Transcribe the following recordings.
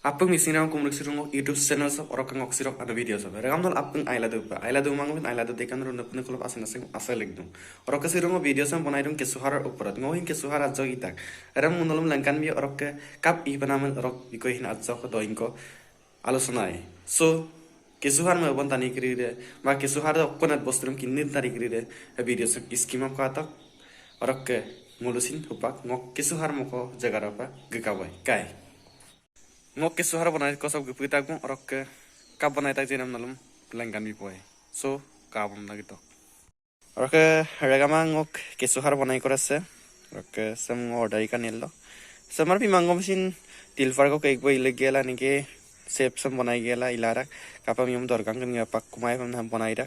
Apeng misinang kumruk sirung YouTube channel sab orok ngok sirok ada video sab. Regam dol apeng ayla du mangin ayla du dekan ron napne kolop asen asen asa legdum. Orok sirung video sam bonai dum kesuhar uparat ngohin kesuhar ajo itak. Ram munolum langkan bi orok ke kap I panamen orok biko hin ajo ko doin ko আলোচনায় so কেসুহার মে বন তানি করি রে বা কেসুহার কোনাত বস্ত্রম কিন্নির তারি করি রে video সব স্কিম আপ কাতক অরক মুলুসিন হুপাক ngok kesuhar moko jagarapa gekabai kai ngok kesuhar banai ko sab gepita gung orok ke kap banai tak jenam nalum langgan bi poe so kabum na gitu orok regama ngok kesuhar banai korase orok sam order ikan nello samar pi mangom sin tilfar ko keik boi legela nike सेप सम बनाई गेला इलारा कापा मियम दरगां gun पाक कुमाय हम बनाई रा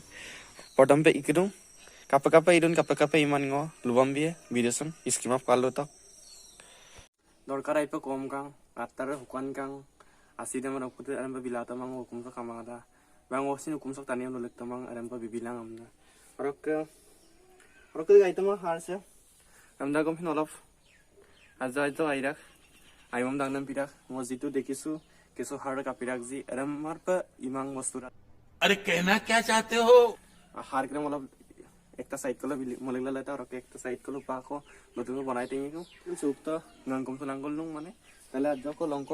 पडम पे इकदु कापा इदुन कापा इमान ngo लुबम बिए video सम scheme up कालो त दरकार आइप कम कां आत्तार हुकान कां आसि दम रखुते आरम बिलाता मांग हुकुम स कामादा बांग ओसिन हुकुम स तानियम ललेक तमां आरम बिबिलां हमना रक गाइतम हारसे हमदा गम फिन अलफ आजाइतो आइराक आइमम दांगनम पिराक मजितु देखिसु केसो हार्ड का पिराक जी अरमार पर इमांग मस्तूरा अरे कहना क्या चाहते हो हार के मतलब একটা সাইড কলো মলেগলা লাটা আর একটা সাইড কলো পাখো নতুন বানাই তেই কো সুক্ত ngangkom tulangol lung মানে তাহলে আজ কো লঙ্ক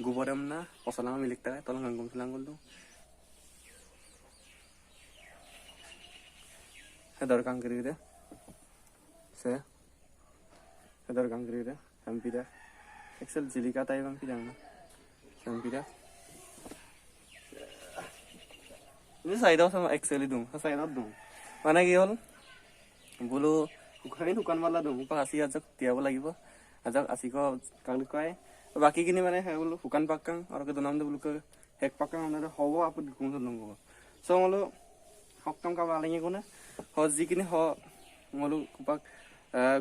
গোবরম না পছলা মিলিকতা তল ngangkom tulangol lung হেদর কাং করি রে সে হেদর কাং করি রে এমপিরা এক্সেল জিলিকা তাই এমপি জানা Sampira. Ini saya sama Excel itu, saya tahu dong. Mana gihol? Bulu, bukan malah dong. Pak asih ajak tiap lagi pak. Ajak asih kau kali kau Baki gini mana ya bulu, bukan pakang. Orang ke dalam tu bulu ke hek pakang mana hawa apa dukung tu dong. So malu hok tam kau balenya kau na. Hok zikini hok malu kupak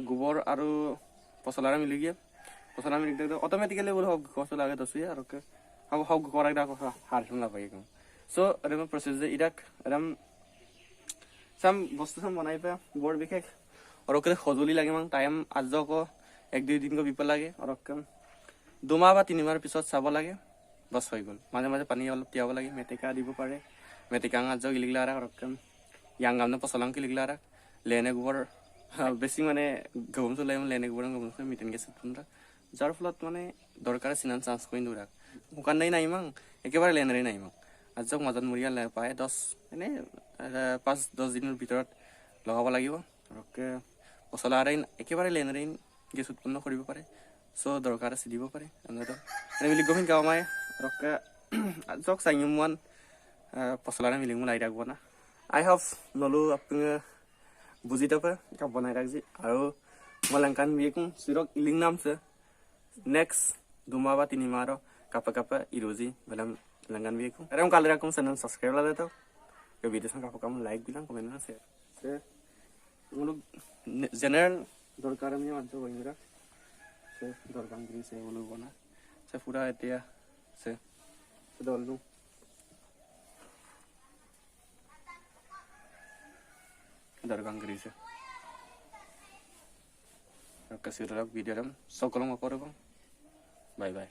gubor aru pasalara milige. पसला में लिखते तो automatically बोलो कौशल आगे तो सुया रख हम how correct आको हार हमला पाएगा सो अरे मैं प्रोसेस इराक अरम सम वस्तु सम बनाई पे बोर्ड बिखेक और ओके खजुली लागे मांग टाइम आज को एक दुई दिन को विपल लागे और ओके दुमा बा तीन बार पिছত चाब लागे बस हो गल माजे माजे पानी अलप तियाब लागे मेटेका দিব पारे मेटेका आज इलिगला रा और ओके यांगामने पसलांग इलिगला रा लेने गोबर बेसी माने गबम तो लाइम लेने गोबर गबम से मिटेन के सतुनरा যার ফলত মানে দরকার সিনান চান্স কইন দুরাক হুকান নাই মাং একেবারে লেনারে নাই মাং আজক মাজত মুরিয়া লে পায় 10 এনে 5-10 দিনের ভিতৰত লগাব লাগিব ৰকে পছলা আইন একেবাৰে লেনাৰে গেছ উৎপন্ন কৰিব পাৰে সো দৰকাৰ আছে দিব পাৰে আনতো এনে মিলি গহিন গামাই ৰকে আজক সাইমুন পছলা মিলি মুলাই রাখব না আই হ্যাভ নলু আপনি বুজি তপে কা বনাই রাখজি আৰু মলাংকান বিকুম সিৰক ইলিং নামছে Next, Dumaba Tinimaro, Kappa Iruzi, Velam Langan Vehicle. I don't call it a and subscribe a little. Your videos and Kappa like Bilan comment and say. General Dorkarami and so in Iraq. Say Dorkan Greece, say Ulubona. Say Fuda Etia, say Dolu. Dorkan Greece. Kasih video so kalau mau apa bye bye